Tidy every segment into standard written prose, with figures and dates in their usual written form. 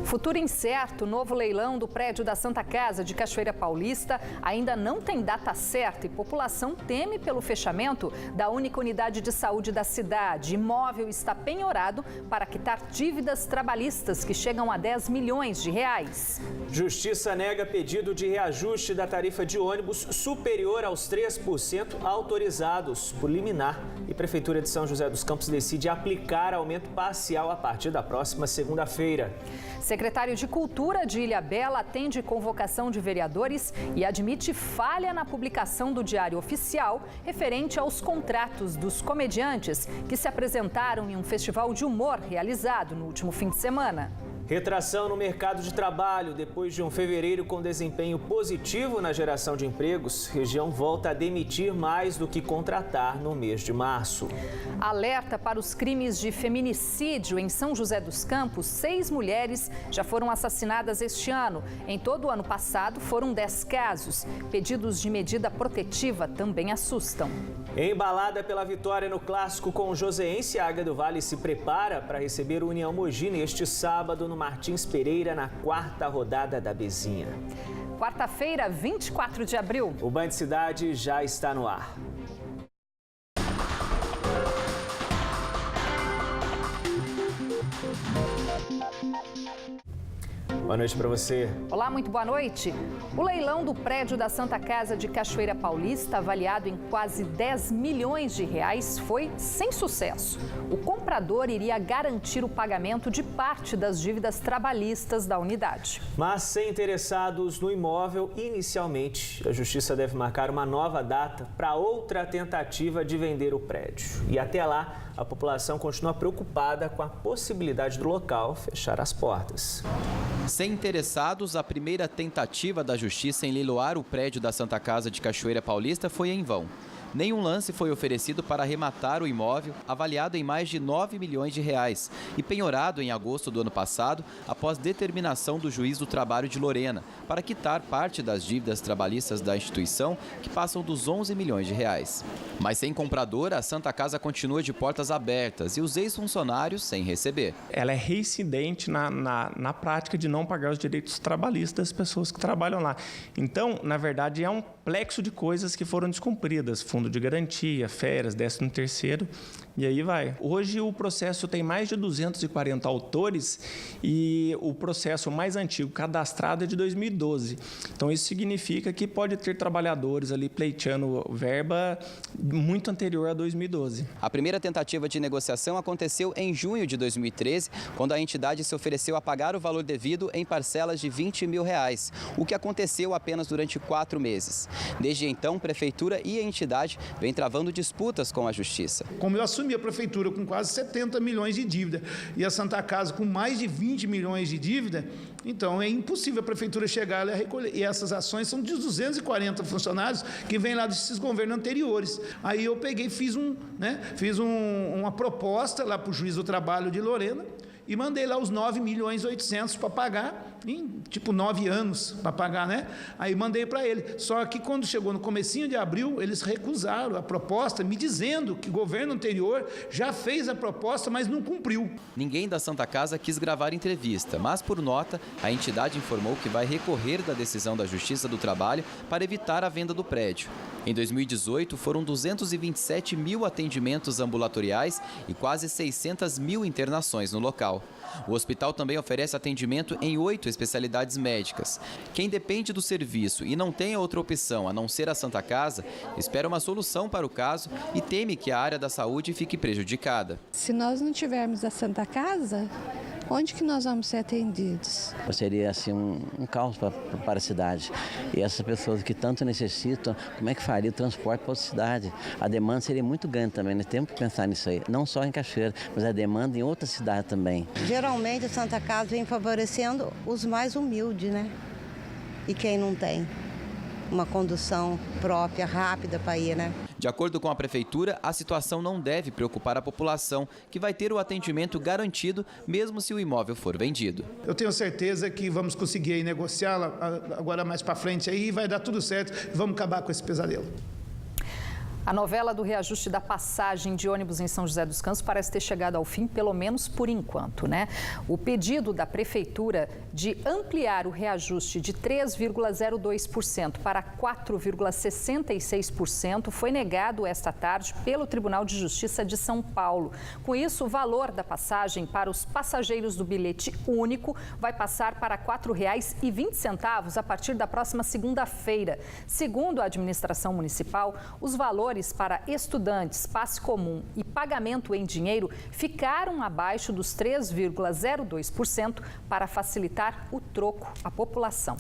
Futuro incerto, novo leilão do prédio da Santa Casa de Cachoeira Paulista ainda não tem data certa e população teme pelo fechamento da única unidade de saúde da cidade. Imóvel está penhorado para quitar dívidas trabalhistas que chegam a 10 milhões de reais. Justiça nega pedido de reajuste da tarifa de ônibus superior aos 3% autorizados por liminar. E Prefeitura de São José dos Campos decide aplicar aumento parcial a partir da próxima segunda-feira. Secretário de Cultura de Ilhabela atende convocação de vereadores e admite falha na publicação do Diário Oficial referente aos contratos dos comediantes que se apresentaram em um festival de humor realizado no último fim de semana. Retração no mercado de trabalho. Depois de um fevereiro com desempenho positivo na geração de empregos, região volta a demitir mais do que contratar no mês de março. Alerta para os crimes de feminicídio em São José dos Campos. 6 mulheres já foram assassinadas este ano. Em todo o ano passado, foram 10 casos. Pedidos de medida protetiva também assustam. Embalada pela vitória no clássico com o Joseense, a Águia do Vale se prepara para receber o União Mogi neste sábado no Martins Pereira, na 4ª rodada da Bezinha. Quarta-feira, 24 de abril. O Band Cidade já está no ar. Boa noite para você. Olá, muito boa noite. O leilão do prédio da Santa Casa de Cachoeira Paulista, avaliado em quase 10 milhões de reais, foi sem sucesso. O comprador iria garantir o pagamento de parte das dívidas trabalhistas da unidade. Mas sem interessados no imóvel, inicialmente, a Justiça deve marcar uma nova data para outra tentativa de vender o prédio. E até lá, a população continua preocupada com a possibilidade do local fechar as portas. Sem interessados, a primeira tentativa da Justiça em leiloar o prédio da Santa Casa de Cachoeira Paulista foi em vão. Nenhum lance foi oferecido para arrematar o imóvel, avaliado em mais de 9 milhões de reais e penhorado em agosto do ano passado, após determinação do Juiz do Trabalho de Lorena, para quitar parte das dívidas trabalhistas da instituição, que passam dos 11 milhões de reais. Mas sem comprador, a Santa Casa continua de portas abertas e os ex-funcionários sem receber. Ela é reincidente na prática de não pagar os direitos trabalhistas das pessoas que trabalham lá. Então, na verdade, é um complexo de coisas que foram descumpridas. Fundo de garantia, férias, 13º, e aí vai. Hoje o processo tem mais de 240 autores e o processo mais antigo cadastrado é de 2012. Então isso significa que pode ter trabalhadores ali pleiteando verba muito anterior a 2012. A primeira tentativa de negociação aconteceu em junho de 2013, quando a entidade se ofereceu a pagar o valor devido em parcelas de 20 mil reais, o que aconteceu apenas durante 4 meses. Desde então, Prefeitura e a entidade vem travando disputas com a Justiça. Como eu assumi a Prefeitura com quase 70 milhões de dívida e a Santa Casa com mais de 20 milhões de dívida, então é impossível a Prefeitura chegar lá e recolher. E essas ações são de 240 funcionários que vêm lá desses governos anteriores. Aí eu peguei, fiz uma proposta lá para o Juiz do Trabalho de Lorena e mandei lá os 9.800.000 para pagar, em 9 anos para pagar, né? Aí mandei para ele. Só que quando chegou no comecinho de abril, eles recusaram a proposta, me dizendo que o governo anterior já fez a proposta, mas não cumpriu. Ninguém da Santa Casa quis gravar entrevista, mas por nota, a entidade informou que vai recorrer da decisão da Justiça do Trabalho para evitar a venda do prédio. Em 2018, foram 227 mil atendimentos ambulatoriais e quase 600 mil internações no local. O hospital também oferece atendimento em 8 especialidades médicas. Quem depende do serviço e não tem outra opção a não ser a Santa Casa, espera uma solução para o caso e teme que a área da saúde fique prejudicada. Se nós não tivermos a Santa Casa, onde que nós vamos ser atendidos? Seria assim um caos para a cidade. E essas pessoas que tanto necessitam, como é que faria o transporte para outra cidade? A demanda seria muito grande também, nós temos que pensar nisso aí. Não só em Cachoeira, mas a demanda em outra cidade também. Geralmente a Santa Casa vem favorecendo os mais humildes, né? E quem não tem uma condução própria, rápida para ir, né? De acordo com a Prefeitura, a situação não deve preocupar a população, que vai ter o atendimento garantido mesmo se o imóvel for vendido. Eu tenho certeza que vamos conseguir negociá-la agora mais para frente aí e vai dar tudo certo e vamos acabar com esse pesadelo. A novela do reajuste da passagem de ônibus em São José dos Campos parece ter chegado ao fim, pelo menos por enquanto, né? O pedido da Prefeitura de ampliar o reajuste de 3,02% para 4,66% foi negado esta tarde pelo Tribunal de Justiça de São Paulo. Com isso, o valor da passagem para os passageiros do bilhete único vai passar para R$ 4,20 a partir da próxima segunda-feira. Segundo a administração municipal, os valores para estudantes, passe comum e pagamento em dinheiro ficaram abaixo dos 3,02% para facilitar o troco à população.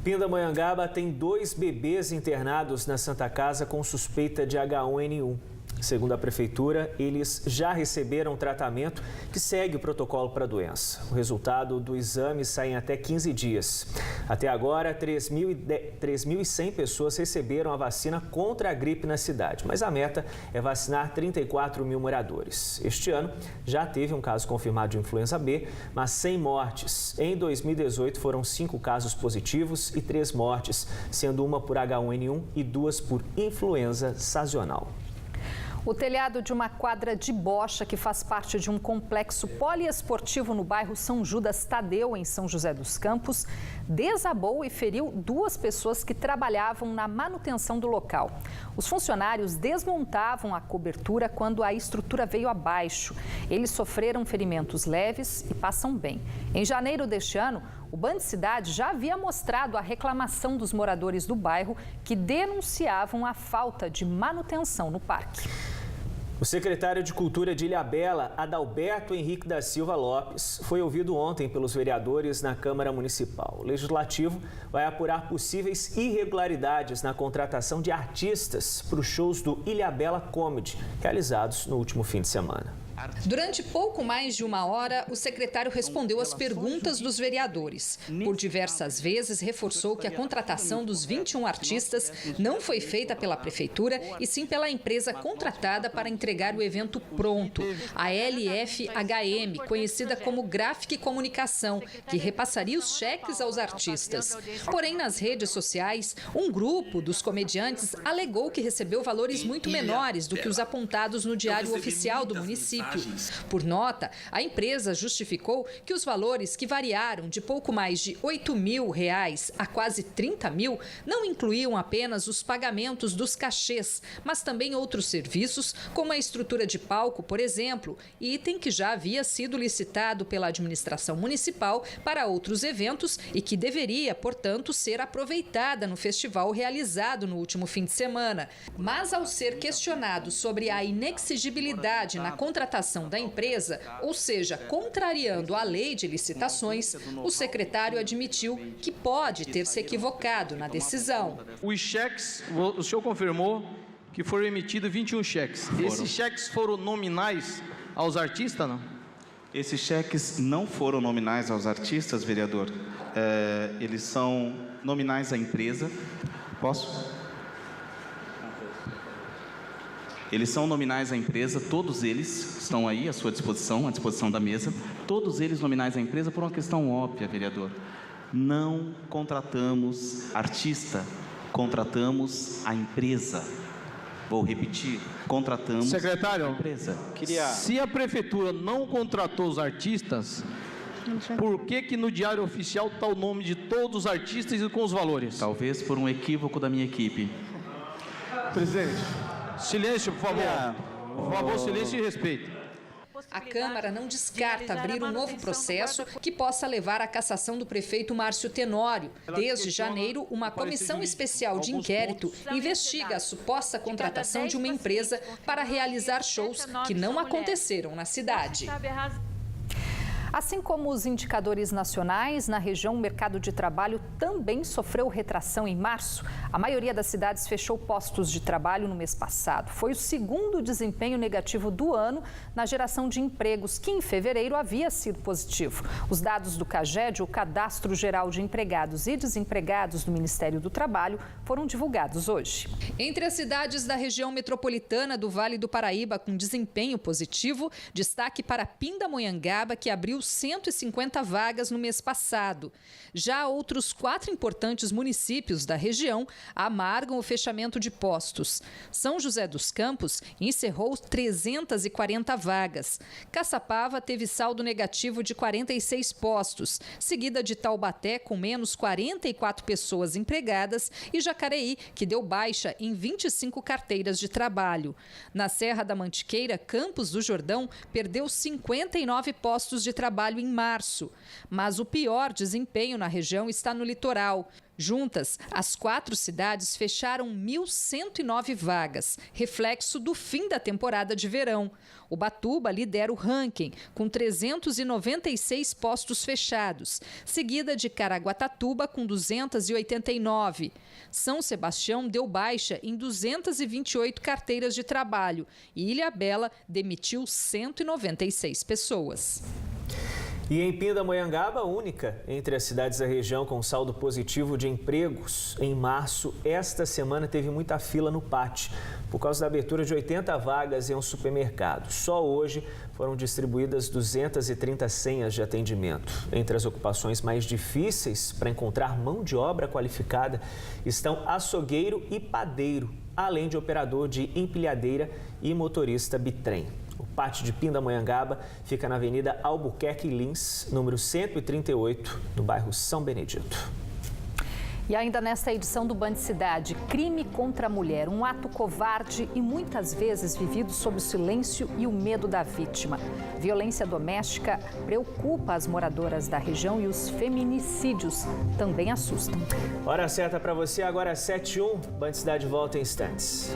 Pindamonhangaba tem 2 bebês internados na Santa Casa com suspeita de H1N1. Segundo a Prefeitura, eles já receberam tratamento que segue o protocolo para a doença. O resultado do exame sai em até 15 dias. Até agora, 3.100 pessoas receberam a vacina contra a gripe na cidade, mas a meta é vacinar 34 mil moradores. Este ano, já teve um caso confirmado de influenza B, mas sem mortes. Em 2018, foram 5 casos positivos e 3 mortes, sendo uma por H1N1 e 2 por influenza sazonal. O telhado de uma quadra de bocha que faz parte de um complexo poliesportivo no bairro São Judas Tadeu, em São José dos Campos, desabou e feriu 2 pessoas que trabalhavam na manutenção do local. Os funcionários desmontavam a cobertura quando a estrutura veio abaixo. Eles sofreram ferimentos leves e passam bem. Em janeiro deste ano, o Band Cidade já havia mostrado a reclamação dos moradores do bairro que denunciavam a falta de manutenção no parque. O secretário de Cultura de Ilhabela, Adalberto Henrique da Silva Lopes, foi ouvido ontem pelos vereadores na Câmara Municipal. O Legislativo vai apurar possíveis irregularidades na contratação de artistas para os shows do Ilhabela Comedy, realizados no último fim de semana. Durante pouco mais de 1 hora, o secretário respondeu às perguntas dos vereadores. Por diversas vezes, reforçou que a contratação dos 21 artistas não foi feita pela Prefeitura e sim pela empresa contratada para entregar o evento pronto, a LFHM, conhecida como Graphic Comunicação, que repassaria os cheques aos artistas. Porém, nas redes sociais, um grupo dos comediantes alegou que recebeu valores muito menores do que os apontados no Diário Oficial do município. Por nota, a empresa justificou que os valores, que variaram de pouco mais de R$ 8.000 a quase 30 mil, não incluíam apenas os pagamentos dos cachês, mas também outros serviços, como a estrutura de palco, por exemplo, item que já havia sido licitado pela administração municipal para outros eventos e que deveria, portanto, ser aproveitada no festival realizado no último fim de semana. Mas, ao ser questionado sobre a inexigibilidade na contratação da empresa, ou seja, contrariando a lei de licitações, o secretário admitiu que pode ter se equivocado na decisão. Os cheques, o senhor confirmou que foram emitidos 21 cheques. Esses cheques foram nominais aos artistas, não? Esses cheques não foram nominais aos artistas, vereador. Eles são nominais à empresa. Posso? Eles são nominais à empresa, todos eles estão aí à sua disposição, à disposição da mesa. Todos eles nominais à empresa por uma questão óbvia, vereador. Não contratamos artista, contratamos a empresa. Vou repetir, contratamos secretário, a empresa. Se a prefeitura não contratou os artistas, por que no Diário Oficial está o nome de todos os artistas e com os valores? Talvez por um equívoco da minha equipe. Presidente, silêncio, por favor. Por favor, silêncio e respeito. A Câmara não descarta abrir um novo processo que possa levar à cassação do prefeito Márcio Tenório. Desde janeiro, uma comissão especial de inquérito investiga a suposta contratação de uma empresa para realizar shows que não aconteceram na cidade. Assim como os indicadores nacionais, na região o mercado de trabalho também sofreu retração em março. A maioria das cidades fechou postos de trabalho no mês passado. Foi o segundo desempenho negativo do ano na geração de empregos, que em fevereiro havia sido positivo. Os dados do CAGED, o Cadastro Geral de Empregados e Desempregados do Ministério do Trabalho, foram divulgados hoje. Entre as cidades da região metropolitana do Vale do Paraíba com desempenho positivo, destaque para Pindamonhangaba, que abriu 150 vagas no mês passado. Já outros 4 importantes municípios da região amargam o fechamento de postos. São José dos Campos encerrou 340 vagas. Caçapava teve saldo negativo de 46 postos, seguida de Taubaté com menos 44 pessoas empregadas e Jacareí, que deu baixa em 25 carteiras de trabalho. Na Serra da Mantiqueira, Campos do Jordão perdeu 59 postos de trabalho em março. Mas o pior desempenho na região está no litoral. Juntas, as 4 cidades fecharam 1.109 vagas, reflexo do fim da temporada de verão. Ubatuba lidera o ranking, com 396 postos fechados, seguida de Caraguatatuba, com 289. São Sebastião deu baixa em 228 carteiras de trabalho e Ilhabela demitiu 196 pessoas. E em Pindamonhangaba, única entre as cidades da região com saldo positivo de empregos. Em março, esta semana teve muita fila no PAT, por causa da abertura de 80 vagas em um supermercado. Só hoje foram distribuídas 230 senhas de atendimento. Entre as ocupações mais difíceis para encontrar mão de obra qualificada estão açougueiro e padeiro, além de operador de empilhadeira e motorista bitrem. O PAT de Pindamonhangaba fica na Avenida Albuquerque Lins, número 138, no bairro São Benedito. E ainda nesta edição do Band Cidade, crime contra a mulher, um ato covarde e muitas vezes vivido sob o silêncio e o medo da vítima. Violência doméstica preocupa as moradoras da região e os feminicídios também assustam. Hora certa para você, agora 7h01, Band Cidade volta em instantes.